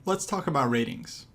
let's talk about ratings.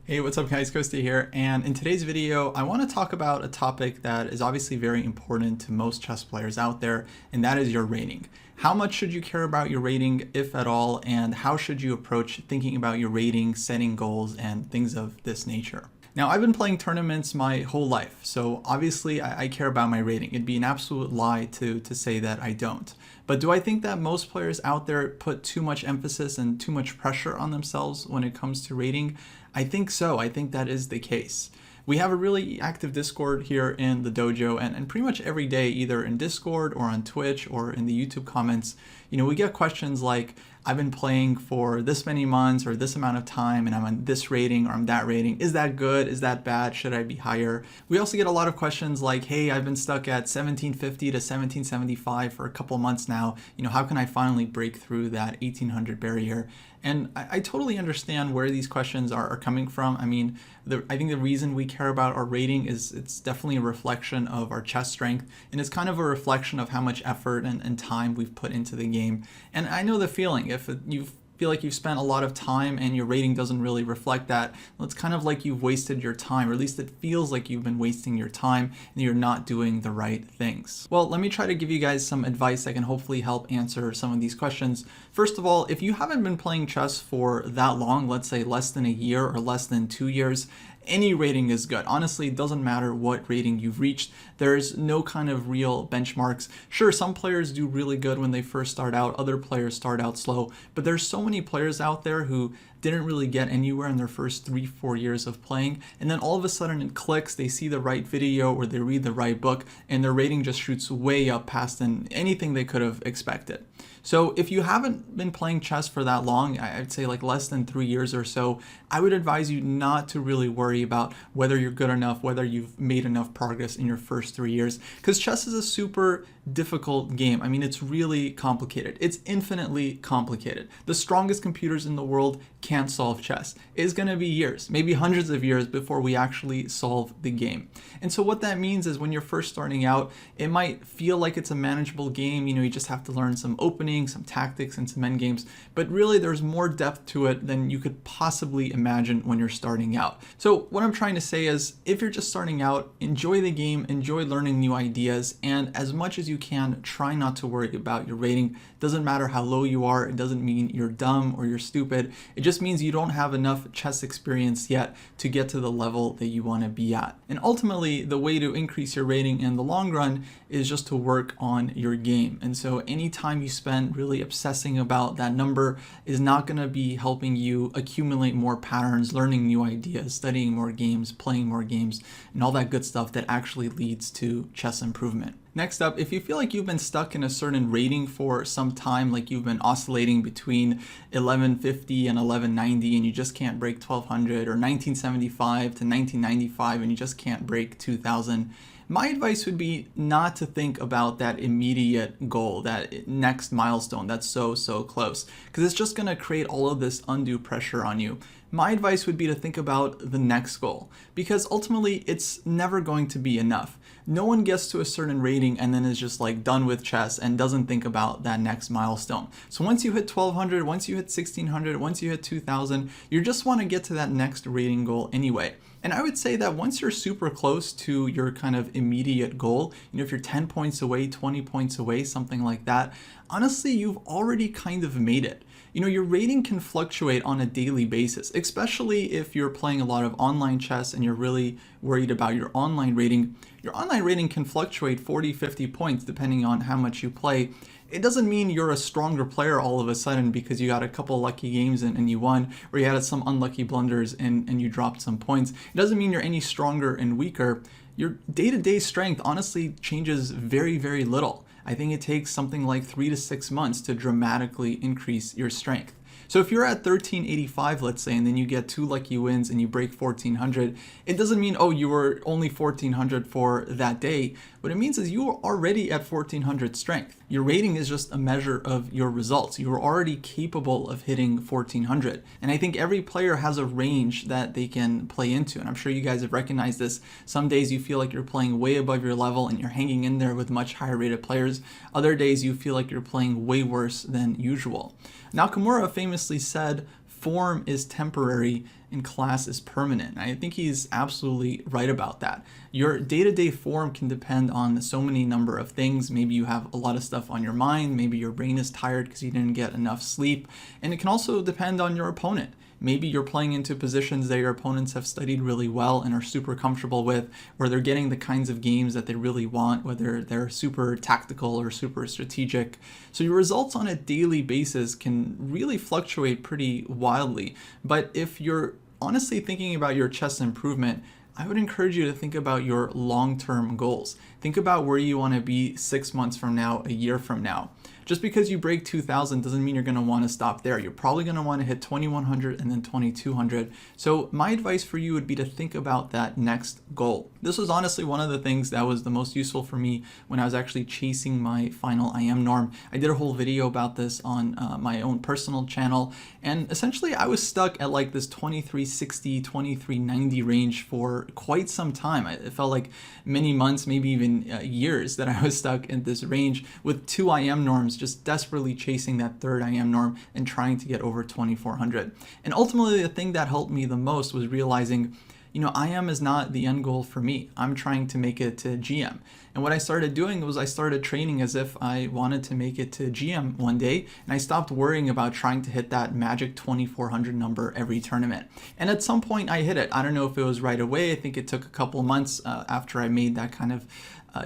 Hey, what's up guys, Kostya here, and in today's video I want to talk about a topic that is obviously very important to most chess players out there, and that is your rating. How much should you care about your rating, if at all, and how should you approach thinking about your rating, setting goals, and things of this nature? Now, I've been playing tournaments my whole life, so obviously I care about my rating. It'd be an absolute lie to say that I don't. But do I think that most players out there put too much emphasis and too much pressure on themselves when it comes to rating? I think so. I think that is the case. We have a really active Discord here in the dojo, and pretty much every day, either in Discord or on Twitch or in the YouTube comments, we get questions like, I've been playing for this many months or this amount of time and I'm on this rating or I'm that rating. Is that good? Is that bad? Should I be higher? We also get a lot of questions like, hey, I've been stuck at 1750 to 1775 for a couple months now. How can I finally break through that 1800 barrier? And I totally understand where these questions are coming from. I mean, I think the reason we care about our rating is it's definitely a reflection of our chess strength, and it's kind of a reflection of how much effort and time we've put into the game. And I know the feeling. If you feel like you've spent a lot of time and your rating doesn't really reflect that, well, it's kind of like you've wasted your time, or at least it feels like you've been wasting your time and you're not doing the right things. Well, let me try to give you guys some advice that can hopefully help answer some of these questions. First of all, if you haven't been playing chess for that long, let's say less than a year or less than 2 years, any rating is good. Honestly, it doesn't matter what rating you've reached. There's no kind of real benchmarks. Sure, some players do really good when they first start out. Other players start out slow. But there's so many players out there who didn't really get anywhere in their first 3-4 years of playing, and then all of a sudden it clicks, they see the right video or they read the right book, and their rating just shoots way up past anything they could have expected. So if you haven't been playing chess for that long, I'd say like less than 3 years or so, I would advise you not to really worry about whether you're good enough, whether you've made enough progress in your first 3 years, because chess is a super difficult game. I mean, it's really complicated. It's infinitely complicated. The strongest computers in the world can't solve chess. It's going to be years, maybe hundreds of years before we actually solve the game. And so what that means is when you're first starting out, it might feel like it's a manageable game. You just have to learn some opening, some tactics, and some endgames, but really there's more depth to it than you could possibly imagine when you're starting out. So what I'm trying to say is, if you're just starting out, enjoy the game, enjoy learning new ideas, and as much as you can, try not to worry about your rating. Doesn't matter how low you are. It doesn't mean you're dumb or you're stupid. It just means you don't have enough chess experience yet to get to the level that you want to be at. And ultimately, the way to increase your rating in the long run is just to work on your game. And so anytime you spend really obsessing about that number is not going to be helping you accumulate more patterns, learning new ideas, studying more games, playing more games, and all that good stuff that actually leads to chess improvement. Next up, if you feel like you've been stuck in a certain rating for some time, like you've been oscillating between 1150 and 1190 and you just can't break 1200, or 1975 to 1995 and you just can't break 2000, my advice would be not to think about that immediate goal, that next milestone that's so close, because it's just going to create all of this undue pressure on you. My advice would be to think about the next goal, because ultimately it's never going to be enough. No one gets to a certain rating and then is just like done with chess and doesn't think about that next milestone. So once you hit 1200, once you hit 1600, once you hit 2000, you just want to get to that next rating goal anyway. And I would say that once you're super close to your kind of immediate goal, if you're 10 points away, 20 points away, something like that, honestly, you've already kind of made it. Your rating can fluctuate on a daily basis, especially if you're playing a lot of online chess and you're really worried about your online rating. Your online rating can fluctuate 40, 50 points depending on how much you play. It doesn't mean you're a stronger player all of a sudden because you got a couple lucky games and you won, or you had some unlucky blunders and you dropped some points. It doesn't mean you're any stronger and weaker. Your day-to-day strength honestly changes very, very little. I think it takes something like 3 to 6 months to dramatically increase your strength. So if you're at 1385, let's say, and then you get 2 lucky wins and you break 1400, it doesn't mean, oh, you were only 1400 for that day. What it means is you were already at 1400 strength. Your rating is just a measure of your results. You are already capable of hitting 1400. And I think every player has a range that they can play into. And I'm sure you guys have recognized this. Some days you feel like you're playing way above your level and you're hanging in there with much higher rated players. Other days you feel like you're playing way worse than usual. Nakamura famously said, "Form is temporary and class is permanent." I think he's absolutely right about that. Your day-to-day form can depend on so many number of things. Maybe you have a lot of stuff on your mind. Maybe your brain is tired because you didn't get enough sleep. And it can also depend on your opponent. Maybe you're playing into positions that your opponents have studied really well and are super comfortable with, where they're getting the kinds of games that they really want, whether they're super tactical or super strategic. So your results on a daily basis can really fluctuate pretty wildly. But if you're honestly thinking about your chess improvement, I would encourage you to think about your long-term goals. Think about where you want to be 6 months from now, a year from now. Just because you break 2000 doesn't mean you're going to want to stop there. You're probably going to want to hit 2100 and then 2200. So my advice for you would be to think about that next goal. This was honestly one of the things that was the most useful for me when I was actually chasing my final IM norm. I did a whole video about this on my own personal channel, and essentially I was stuck at like this 2360, 2390 range for quite some time. It felt like many months, maybe even years, that I was stuck in this range with 2 IM norms, just desperately chasing that third IM norm and trying to get over 2400. And ultimately the thing that helped me the most was realizing, IM is not the end goal for me. I'm trying to make it to GM. And what I started doing was I started training as if I wanted to make it to GM one day, and I stopped worrying about trying to hit that magic 2400 number every tournament. And at some point I hit it. I don't know if it was right away. I think it took a couple of months after I made that kind of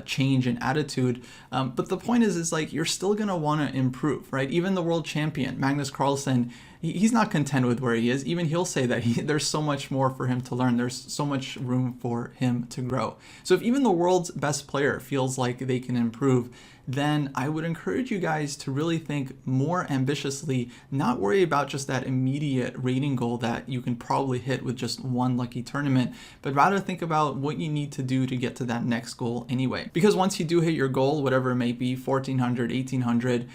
change in attitude. But the point is like, you're still going to want to improve, right? Even the world champion, Magnus Carlsen, he's not content with where he is. Even he'll say that there's so much more for him to learn. There's so much room for him to grow. So if even the world's best player feels like they can improve, then I would encourage you guys to really think more ambitiously, not worry about just that immediate rating goal that you can probably hit with just one lucky tournament, but rather think about what you need to do to get to that next goal anyway. Because once you do hit your goal, whatever it may be, 1400, 1800,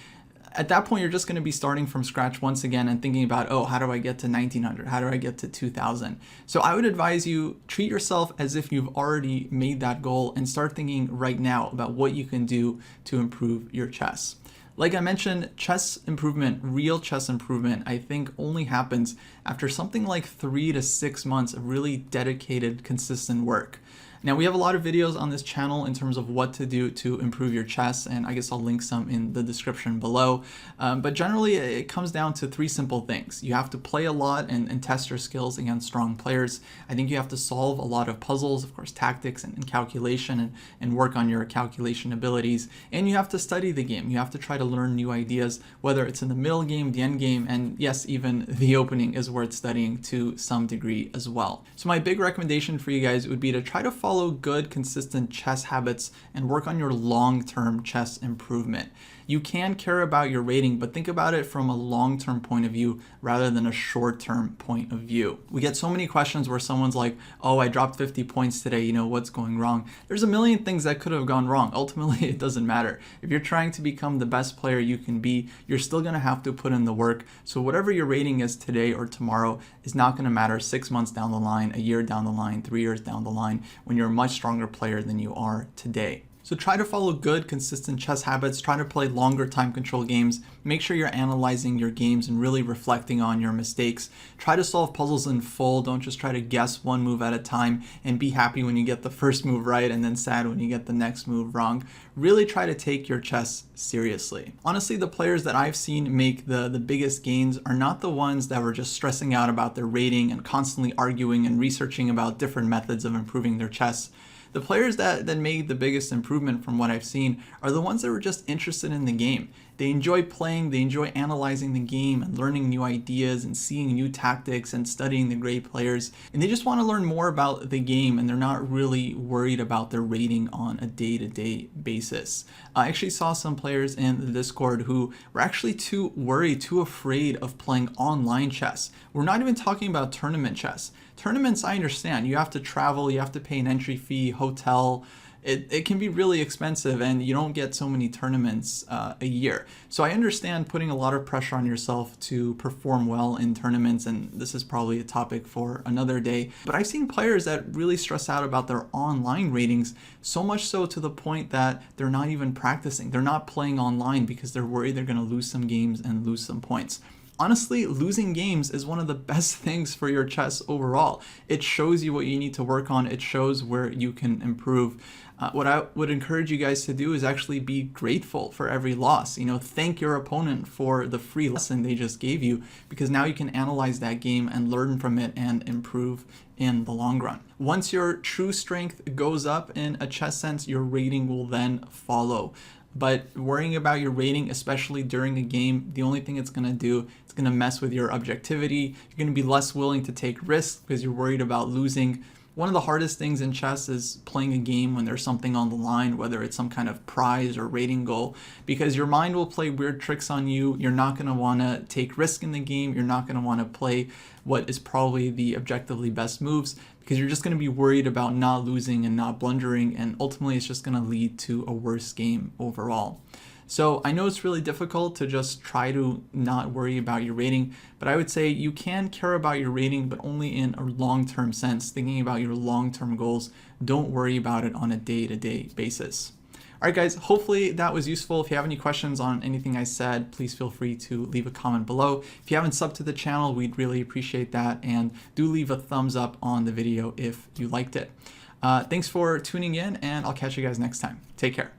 at that point, you're just going to be starting from scratch once again and thinking about, oh, how do I get to 1900? How do I get to 2000? So I would advise you, treat yourself as if you've already made that goal and start thinking right now about what you can do to improve your chess. Like I mentioned, chess improvement, real chess improvement, I think only happens after something like 3 to 6 months of really dedicated, consistent work. Now, we have a lot of videos on this channel in terms of what to do to improve your chess, and I guess I'll link some in the description below. But generally, it comes down to 3 simple things. You have to play a lot and test your skills against strong players. I think you have to solve a lot of puzzles, of course, tactics and calculation, and work on your calculation abilities. And you have to study the game. You have to try to learn new ideas, whether it's in the middle game, the end game, and yes, even the opening is worth studying to some degree as well. So my big recommendation for you guys would be to try to follow good, consistent chess habits and work on your long-term chess improvement. You can care about your rating, but think about it from a long-term point of view rather than a short-term point of view. We get so many questions where someone's like, oh, I dropped 50 points today, what's going wrong? There's a million things that could have gone wrong. Ultimately, it doesn't matter. If you're trying to become the best player you can be, you're still going to have to put in the work. So whatever your rating is today or tomorrow is not going to matter 6 months down the line, a year down the line, 3 years down the line, when you're a much stronger player than you are today. So try to follow good, consistent chess habits, try to play longer time control games, make sure you're analyzing your games and really reflecting on your mistakes. Try to solve puzzles in full, don't just try to guess one move at a time and be happy when you get the first move right and then sad when you get the next move wrong. Really try to take your chess seriously. Honestly, the players that I've seen make the biggest gains are not the ones that were just stressing out about their rating and constantly arguing and researching about different methods of improving their chess. The players that made the biggest improvement from what I've seen are the ones that were just interested in the game. They enjoy playing, they enjoy analyzing the game and learning new ideas and seeing new tactics and studying the great players. And they just want to learn more about the game, and they're not really worried about their rating on a day-to-day basis. I actually saw some players in the Discord who were actually too worried, too afraid of playing online chess. We're not even talking about tournament chess. Tournaments, I understand. You have to travel, you have to pay an entry fee, hotel. It can be really expensive, and you don't get so many tournaments a year. So I understand putting a lot of pressure on yourself to perform well in tournaments, and this is probably a topic for another day. But I've seen players that really stress out about their online ratings, so much so to the point that they're not even practicing. They're not playing online because they're worried they're going to lose some games and lose some points. Honestly, losing games is one of the best things for your chess overall. It shows you what you need to work on. It shows where you can improve. What I would encourage you guys to do is actually be grateful for every loss. Thank your opponent for the free lesson they just gave you, because now you can analyze that game and learn from it and improve in the long run. Once your true strength goes up in a chess sense, your rating will then follow. But worrying about your rating, especially during a game, the only thing it's going to do, it's going to mess with your objectivity. You're going to be less willing to take risks because you're worried about losing. One of the hardest things in chess is playing a game when there's something on the line, whether it's some kind of prize or rating goal, because your mind will play weird tricks on you. You're not going to want to take risk in the game. You're not going to want to play what is probably the objectively best moves, because you're just going to be worried about not losing and not blundering, and ultimately it's just going to lead to a worse game overall. So I know it's really difficult to just try to not worry about your rating, but I would say you can care about your rating, but only in a long-term sense, thinking about your long-term goals. Don't worry about it on a day-to-day basis. All right, guys, hopefully that was useful. If you have any questions on anything I said, please feel free to leave a comment below. If you haven't subbed to the channel, we'd really appreciate that. And do leave a thumbs up on the video if you liked it. Thanks for tuning in, and I'll catch you guys next time. Take care.